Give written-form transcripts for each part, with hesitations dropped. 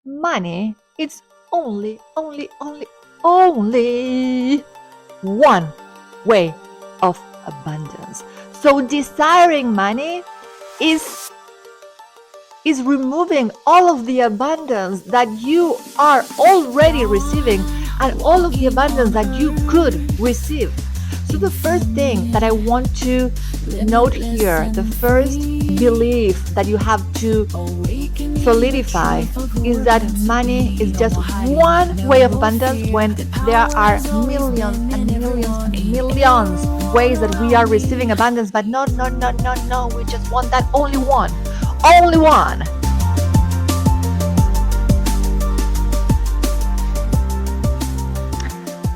money it's only one way of abundance. So desiring money is removing all of the abundance that you are already receiving and all of the abundance that you could receive. So the first thing that I want to note here, the first belief that you have to solidify is that money is just one way of abundance when there are millions and millions and millions ways that we are receiving abundance. But no, we just want that only one. Only one.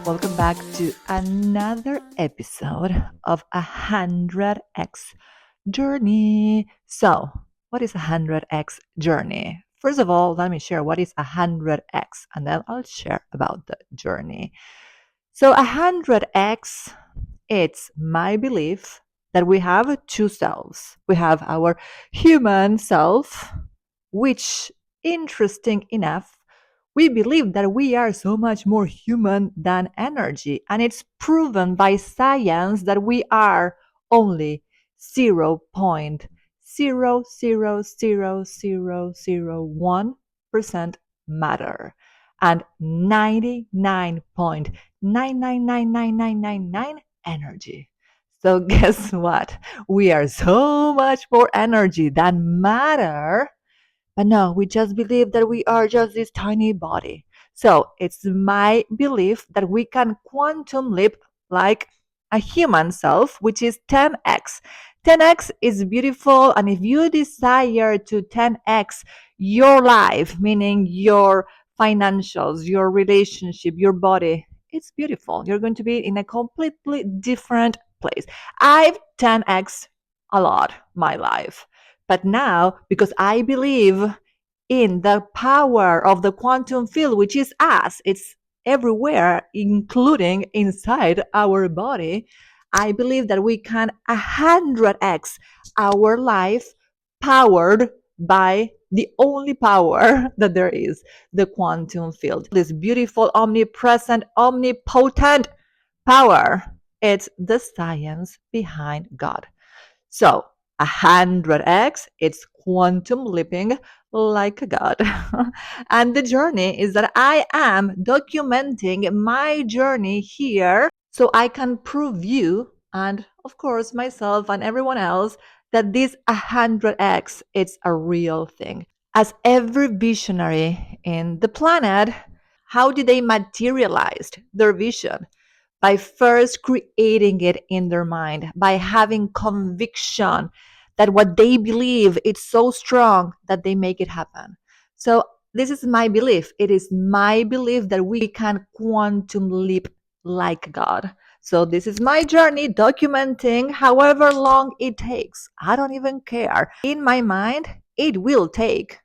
Welcome back to another episode of 100x journey. So, what is 100x journey? First of all, let me share what is 100x, and then I'll share about the journey. So 100x, it's my belief that we have two selves. We have our human self, which, interesting enough, we believe that we are so much more human than energy. And it's proven by science that we are only 0.0000001% matter and 99.999999 energy. So guess what? We are so much more energy than matter. But no, we just believe that we are just this tiny body. So it's my belief that we can quantum leap like a human self, which is 10x. 10x is beautiful. And if you desire to 10x your life, meaning your financials, your relationship, your body, it's beautiful. You're going to be in a completely different place. I've 10x a lot my life. But now, because I believe in the power of the quantum field, which is us, it's everywhere, including inside our body, I believe that we can 100x our life powered by the only power that there is, the quantum field. This beautiful, omnipresent, omnipotent power. It's the science behind God. So 100x, it's quantum leaping like a god. And the journey is that I am documenting my journey here so I can prove you and of course myself and everyone else that this 100x, it's a real thing. As every visionary in the planet, how did they materialize their vision? By first creating it in their mind, by having conviction that what they believe is so strong that they make it happen. So this is my belief. It is my belief that we can quantum leap like God. So this is my journey documenting however long it takes. I don't even care. In my mind, it will take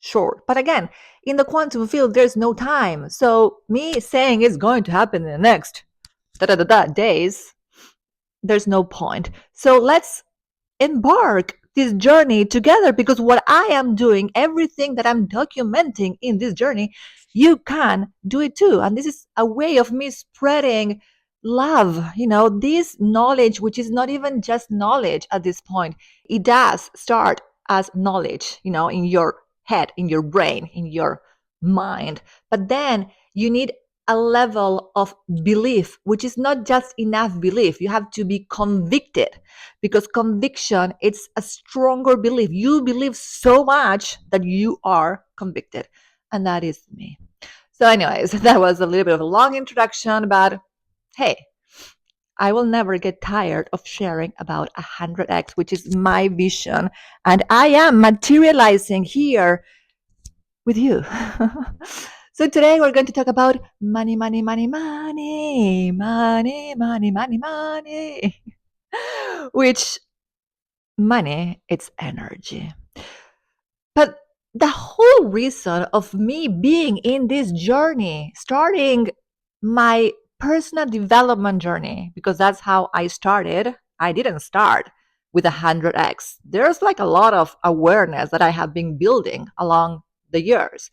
short. But again, in the quantum field, there's no time. So me saying it's going to happen in the next days, there's no point. So let's embark this journey together, because what I am doing, everything that I'm documenting in this journey, you can do it too. And this is a way of me spreading love, this knowledge, which is not even just knowledge at this point. It does start as knowledge, in your head, in your brain, in your mind. But then you need a level of belief, which is not just enough belief. You have to be convicted, because conviction, it's a stronger belief. You believe so much that you are convicted. And that is me. So anyways, that was a little bit of a long introduction, but hey, I will never get tired of sharing about 100x, which is my vision. And I am materializing here with you. So today we're going to talk about money, money, money, money, money, money, money, money, which money, it's energy. But the whole reason of me being in this journey, starting my personal development journey, because that's how I started. I didn't start with 100x. There's like a lot of awareness that I have been building along the years.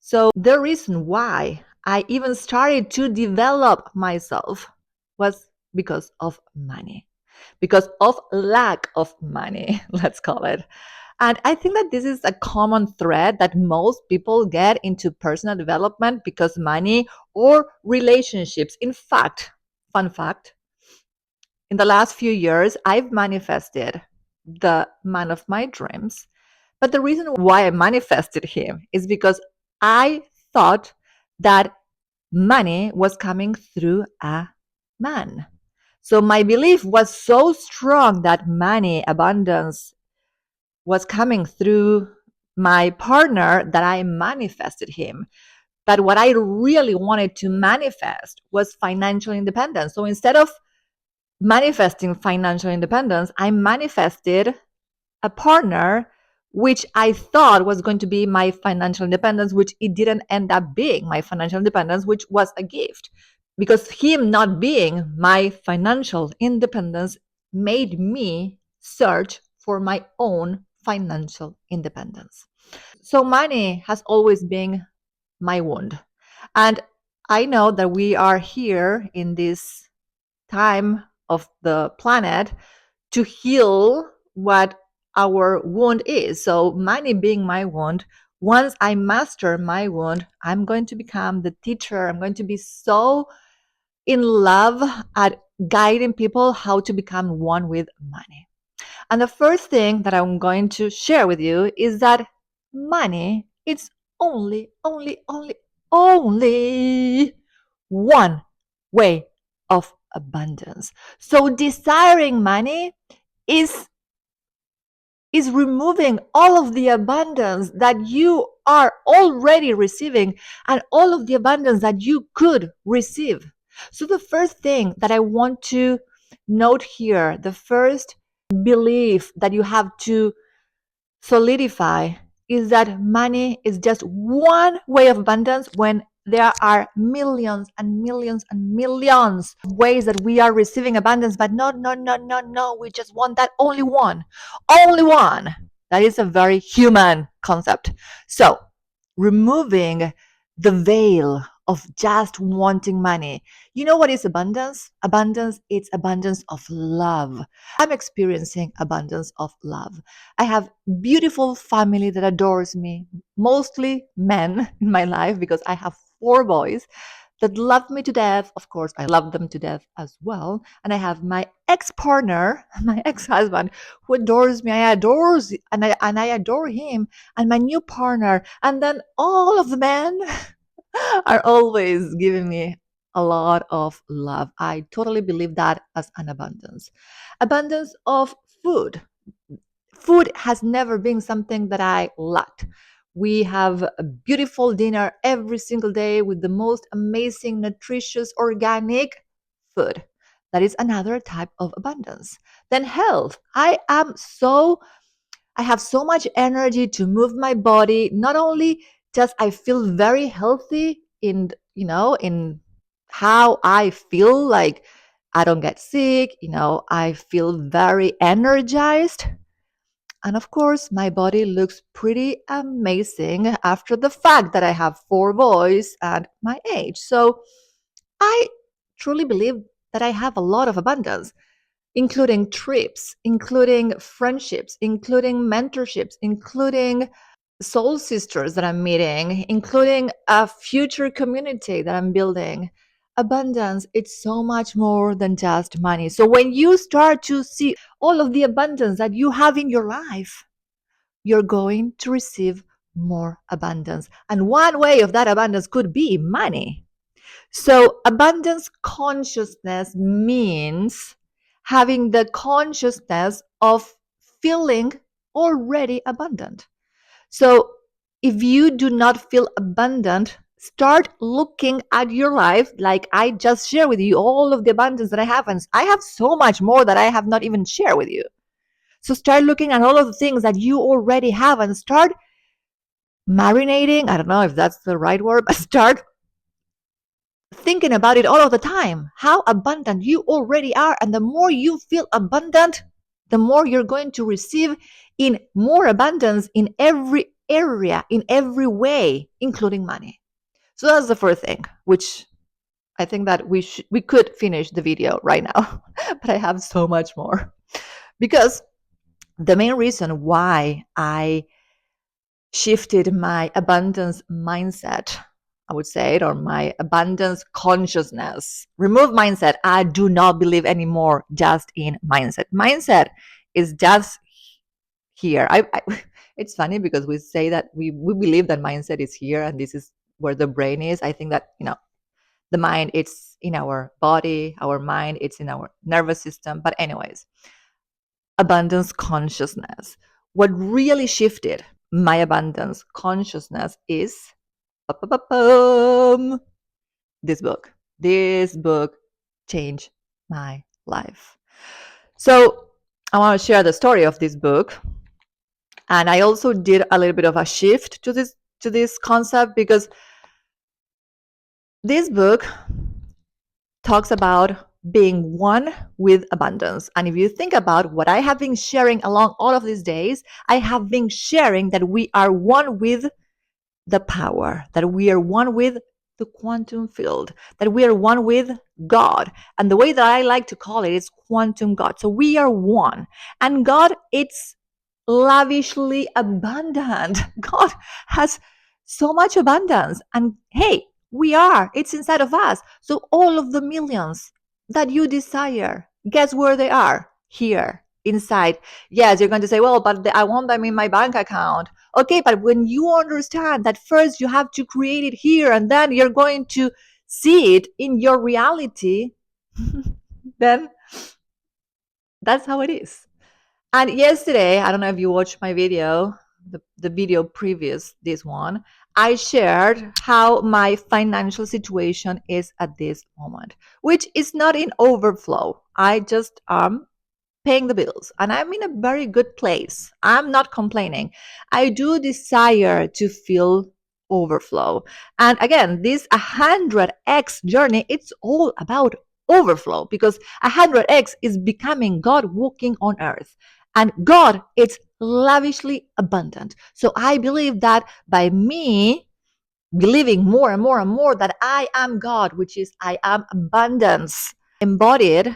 So the reason why I even started to develop myself was because of money, because of lack of money, let's call it. And I think that this is a common thread that most people get into personal development because money or relationships. In fact, fun fact, in the last few years, I've manifested the man of my dreams. But the reason why I manifested him is because I thought that money was coming through a man. So my belief was so strong that money, abundance was coming through my partner that I manifested him. But what I really wanted to manifest was financial independence. So instead of manifesting financial independence, I manifested a partner which I thought was going to be my financial independence, which it didn't end up being my financial independence, which was a gift. Because him not being my financial independence made me search for my own financial independence. So money has always been my wound. And I know that we are here in this time of the planet to heal what our wound is. So, money being my wound, once I master my wound, I'm going to become the teacher. I'm going to be so in love at guiding people how to become one with money. And the first thing that I'm going to share with you is that money it's only one way of abundance. So desiring money is is removing all of the abundance that you are already receiving and all of the abundance that you could receive. So the first thing that I want to note here, the first belief that you have to solidify is that money is just one way of abundance when there are millions and millions and millions of ways that we are receiving abundance. But no, no, no, no, no. We just want that only one. Only one. That is a very human concept. So, removing the veil of just wanting money. You know what is abundance? Abundance, it's abundance of love. I'm experiencing abundance of love. I have beautiful family that adores me, mostly men in my life because I have four boys that love me to death. Of course, I love them to death as well. And I have my ex-partner, my ex-husband, who adores me. I adores and I adore him, and my new partner. And then all of the men are always giving me a lot of love. I totally believe that as an abundance. Abundance of food. Food has never been something that I lacked. We have a beautiful dinner every single day with the most amazing, nutritious, organic food. That is another type of abundance. Then health. I have so much energy to move my body. Not only just I feel very healthy in how I feel, like I don't get sick, I feel very energized. And of course, my body looks pretty amazing after the fact that I have four boys and my age. So I truly believe that I have a lot of abundance, including trips, including friendships, including mentorships, including soul sisters that I'm meeting, including a future community that I'm building. Abundance, it's so much more than just money. So when you start to see all of the abundance that you have in your life, you're going to receive more abundance. And one way of that abundance could be money. So, abundance consciousness means having the consciousness of feeling already abundant. So, if you do not feel abundant, start looking at your life like I just shared with you all of the abundance that I have. And I have so much more that I have not even shared with you. So start looking at all of the things that you already have and start marinating. I don't know if that's the right word, but start thinking about it all of the time. How abundant you already are. And the more you feel abundant, the more you're going to receive in more abundance in every area, in every way, including money. So that's the first thing, which I think that we could finish the video right now, but I have so much more. Because the main reason why I shifted my abundance mindset, I would say it, or my abundance consciousness. Remove mindset. I do not believe anymore just in mindset. Mindset is just here. It's funny because we say that we believe that mindset is here and this is where the brain is. I think that, the mind, it's in our body, our mind, it's in our nervous system. But anyways, abundance consciousness. What really shifted my abundance consciousness is this book. This book changed my life. So I want to share the story of this book. And I also did a little bit of a shift to this concept, because this book talks about being one with abundance. And if you think about what I have been sharing along all of these days, I have been sharing that we are one with the power, that we are one with the quantum field, that we are one with God. And the way that I like to call it is quantum God. So we are one. And God, it's lavishly abundant. God has so much abundance. And hey, it's inside of us. So all of the millions that you desire, guess where they are? Here, inside. Yes, you're going to say, well, but I want them in my bank account. Okay, but when you understand that first you have to create it here and then you're going to see it in your reality, then that's how it is. And yesterday, I don't know if you watched my video, the video previous this one, I shared how my financial situation is at this moment, which is not in overflow. I just am paying the bills and I'm in a very good place. I'm not complaining. I do desire to feel overflow. And again, this 100x journey, it's all about overflow, because 100x is becoming God walking on earth. And God, it's lavishly abundant. So I believe that by me believing more and more and more that I am God, which is I am abundance embodied,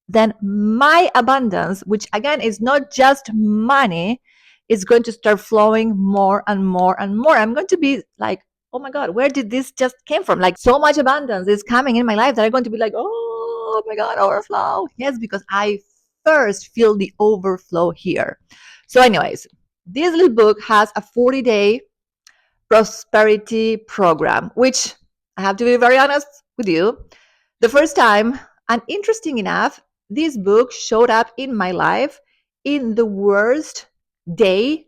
then my abundance, which again is not just money, is going to start flowing more and more and more. I'm going to be like, oh my God, where did this just came from? Like, so much abundance is coming in my life that I'm going to be like, oh my God, overflow. Yes, because I first feel the overflow here. So anyways, this little book has a 40-day prosperity program, which I have to be very honest with you. The first time, and interesting enough, this book showed up in my life in the worst day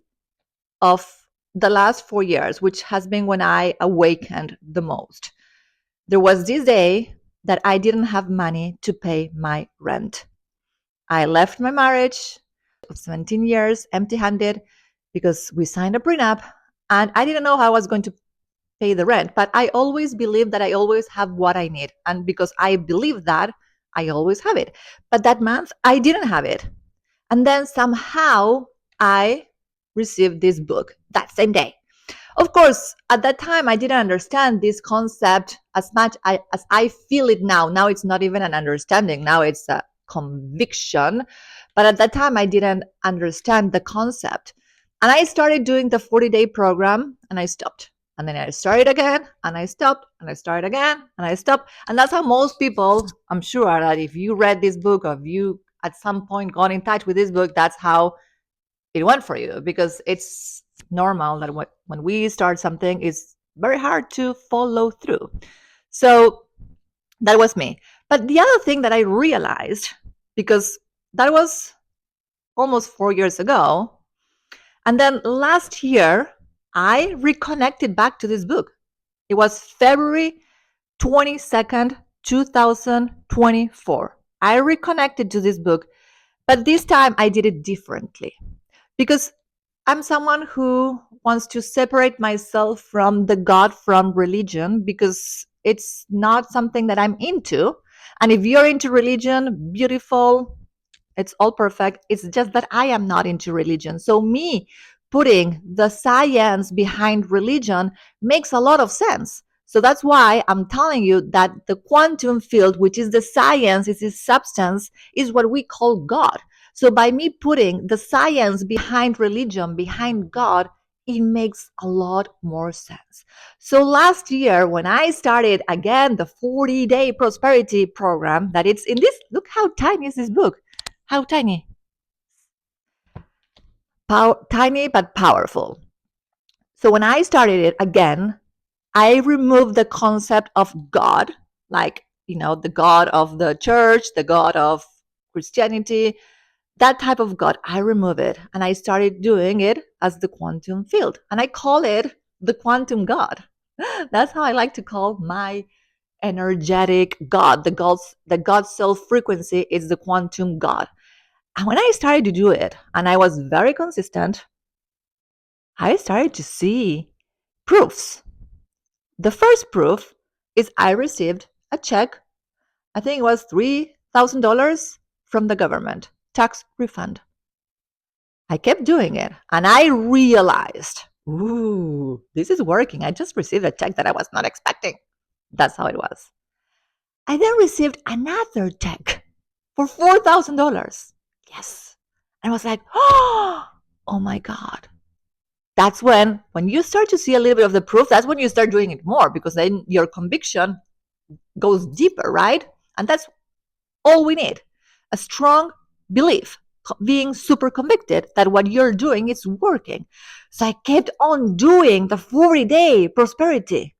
of the last 4 years, which has been when I awakened the most. There was this day that I didn't have money to pay my rent. I left my marriage of 17 years empty handed because we signed a prenup and I didn't know how I was going to pay the rent. But I always believe that I always have what I need. And because I believe that, I always have it. But that month, I didn't have it. And then somehow I received this book that same day. Of course, at that time, I didn't understand this concept as much as I feel it now. Now it's not even an understanding. Now it's a conviction. But at that time, I didn't understand the concept. And I started doing the 40-day program and I stopped. And then I started again and I stopped and I started again and I stopped. And that's how most people, I'm sure, that if you read this book or if you at some point got in touch with this book, that's how it went for you, because it's normal that when we start something, it's very hard to follow through. So that was me. But the other thing that I realized, because that was almost 4 years ago, and then last year, I reconnected back to this book. It was February 22nd, 2024. I reconnected to this book, but this time I did it differently because I'm someone who wants to separate myself from the God from religion, because it's not something that I'm into. And if you're into religion, beautiful, it's all perfect. It's just that I am not into religion. So me putting the science behind religion makes a lot of sense. So that's why I'm telling you that the quantum field, which is the science, is its substance, is what we call God. So by me putting the science behind religion, behind God, it makes a lot more sense. So last year, when I started again the 40-day prosperity program, that it's in this, look how tiny is this book. How tiny? Tiny but powerful. So when I started it again, I removed the concept of God, like, the God of the church, the God of Christianity, that type of God. I remove it and I started doing it as the quantum field. And I call it the quantum God. That's how I like to call my energetic God. The God's self frequency is the quantum God. And when I started to do it, and I was very consistent, I started to see proofs. The first proof is I received a check, I think it was $3,000 from the government, tax refund. I kept doing it and I realized, ooh, this is working. I just received a check that I was not expecting. That's how it was. I then received another check for $4,000. Yes. And I was like, oh my God. That's when you start to see a little bit of the proof, that's when you start doing it more, because then your conviction goes deeper, right? And that's all we need, a strong belief, being super convicted that what you're doing is working. So I kept on doing the 40-day prosperity.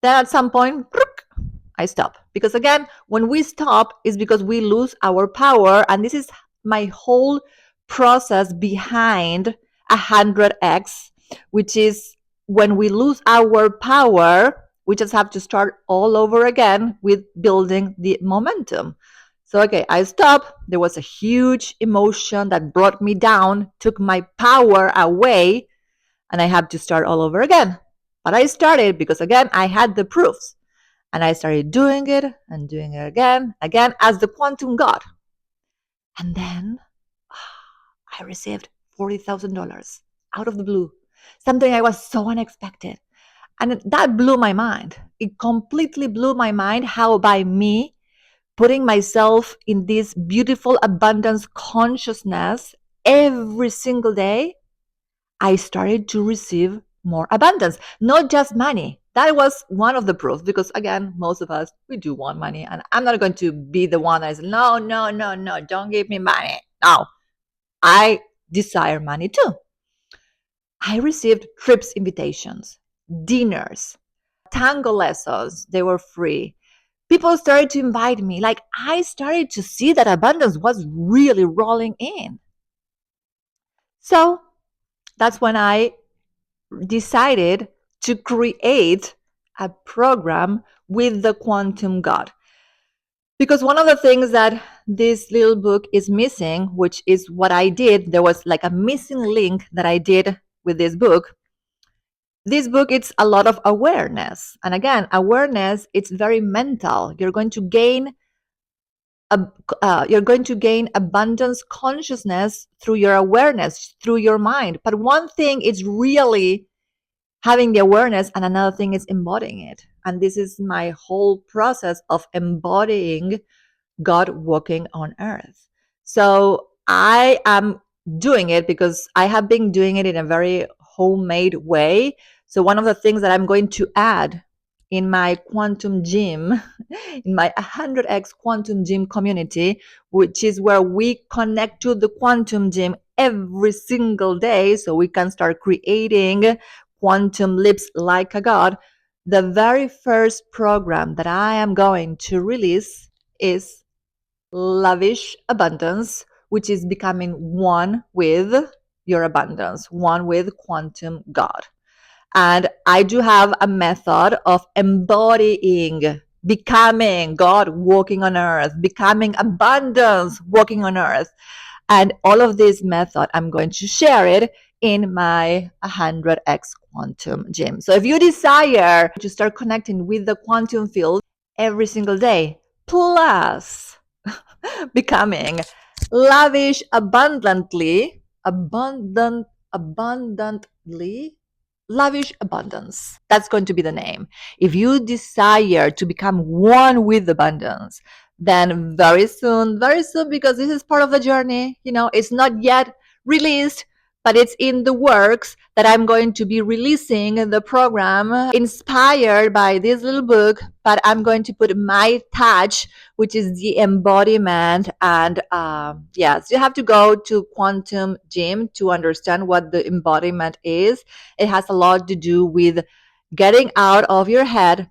Then at some point, I stop. Because again, when we stop, is because we lose our power. And this is my whole process behind 100x, which is when we lose our power, we just have to start all over again with building the momentum. So, okay, I stopped. There was a huge emotion that brought me down, took my power away, and I have to start all over again. But I started because, again, I had the proofs. And I started doing it and doing it again as the quantum God. And then I received $40,000 out of the blue, something I was so unexpected. And that blew my mind. It completely blew my mind how by me putting myself in this beautiful abundance consciousness every single day, I started to receive more abundance, not just money. That was one of the proofs because, again, most of us, we do want money. And I'm not going to be the one that is, no, no, no, no, don't give me money. No, I desire money too. I received trips invitations, dinners, tango lessons. They were free. People started to invite me. Like I started to see that abundance was really rolling in. So that's when I decided to create a program with the quantum God. Because one of the things that this little book is missing, which is what I did, there was like a missing link that I did with this book. This book, it's a lot of awareness. And again, awareness, it's very mental. You're going to gain abundance consciousness through your awareness, through your mind. But one thing is really having the awareness, and another thing is embodying it. And this is my whole process of embodying God walking on earth. So I am doing it because I have been doing it in a very homemade way. So one of the things that I'm going to add in my quantum gym, in my 100x quantum gym community, which is where we connect to the quantum gym every single day so we can start creating quantum leaps like a god. The very first program that I am going to release is Lavish Abundance, which is becoming one with your abundance, one with quantum God. And I do have a method of embodying, becoming God walking on earth, becoming abundance walking on earth. And all of this method, I'm going to share it in my 100x quantum gym. So if you desire to start connecting with the quantum field every single day, plus becoming lavish abundantly, abundant abundantly, lavish abundance. That's going to be the name. If you desire to become one with abundance, then very soon, because this is part of the journey, it's not yet released, but it's in the works, that I'm going to be releasing the program inspired by this little book, but I'm going to put my touch, which is the embodiment. And yes, you have to go to Quantum Gym to understand what the embodiment is. It has a lot to do with getting out of your head,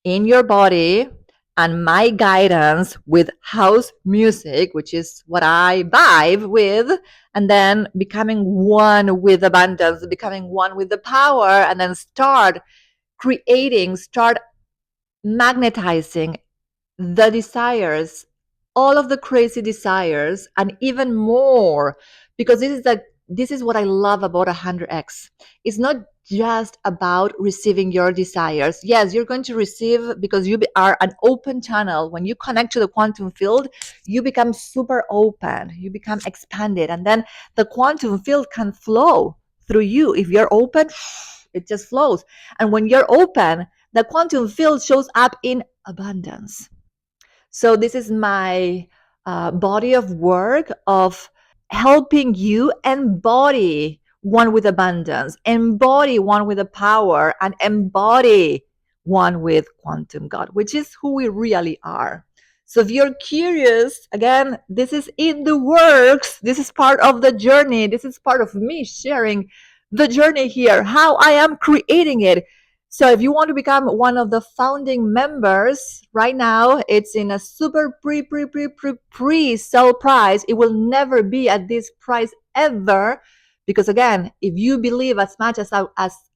in your body, and my guidance with house music, which is what I vibe with, and then becoming one with abundance, becoming one with the power, and then start creating, start magnetizing the desires, all of the crazy desires, and even more, because this is what I love about 100x. It's not just about receiving your desires. Yes, you're going to receive, because you are an open channel. When you connect to the quantum field, you become super open, you become expanded, and then the quantum field can flow through you. If you're open, it just flows. And when you're open, the quantum field shows up in abundance. So this is my body of work of helping you embody one with abundance, embody one with the power, and embody one with quantum God, which is who we really are. So if you're curious, again, this is in the works. This is part of the journey. This is part of me sharing the journey here, how I am creating it. So if you want to become one of the founding members right now, it's in a super pre-sale price. It will never be at this price ever. Because again, if you believe as much as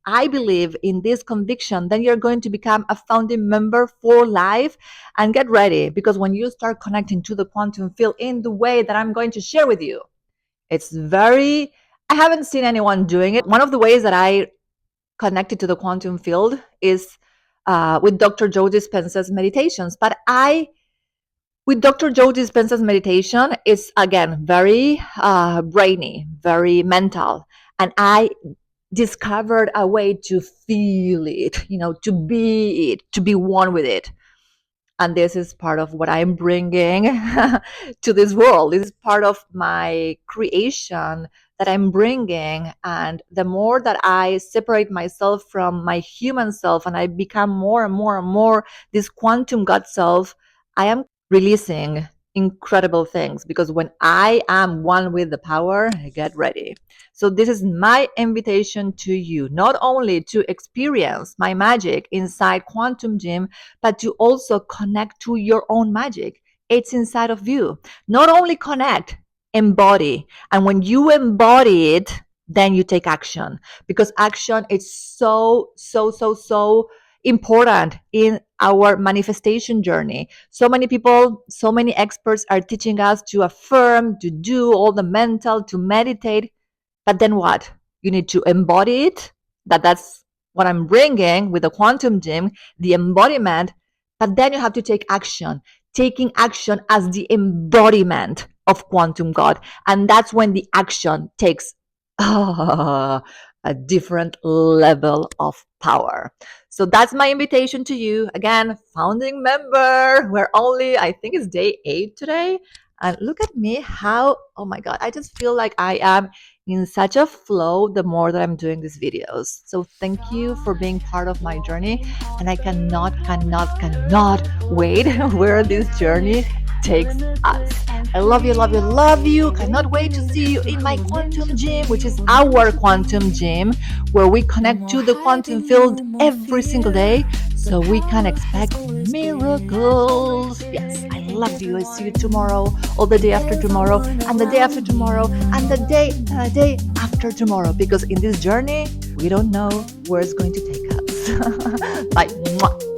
I believe in this conviction, then you're going to become a founding member for life. And get ready, because when you start connecting to the quantum field in the way that I'm going to share with you, I haven't seen anyone doing it. One of the ways that I connected to the quantum field is with Dr. Joe Dispenza's meditations. But with Dr. Joe Dispenza's meditation, it's again very brainy, very mental. And I discovered a way to feel it, to be it, to be one with it. And this is part of what I'm bringing to this world. This is part of my creation that I'm bringing. And the more that I separate myself from my human self and I become more and more and more this quantum God self, I am releasing incredible things, because when I am one with the power, get ready. So this is my invitation to you, not only to experience my magic inside Quantum Gym, but to also connect to your own magic. It's inside of you. Not only connect, embody. And when you embody it, then you take action, because action is so important in our manifestation journey. So many people, so many experts are teaching us to affirm, to do all the mental, to meditate. But then what? You need to embody it. That's what I'm bringing with the Quantum Gym, the embodiment. But then you have to take action, taking action as the embodiment of Quantum God. And that's when the action takes a different level of power. So that's my invitation to you. Again, founding member. We're only, I think it's day 8 today. And look at me, oh my God, I just feel like I am in such a flow the more that I'm doing these videos. So thank you for being part of my journey. And I cannot wait where this journey takes us. I love you, love you, love you. Cannot wait to see you in my Quantum Gym, which is our Quantum Gym, where we connect to the quantum field every single day so we can expect miracles. Yes, I love you. I see you tomorrow, or the day after tomorrow, and the day after tomorrow, and the day after tomorrow. Because in this journey, we don't know where it's going to take us. Bye. Mwah.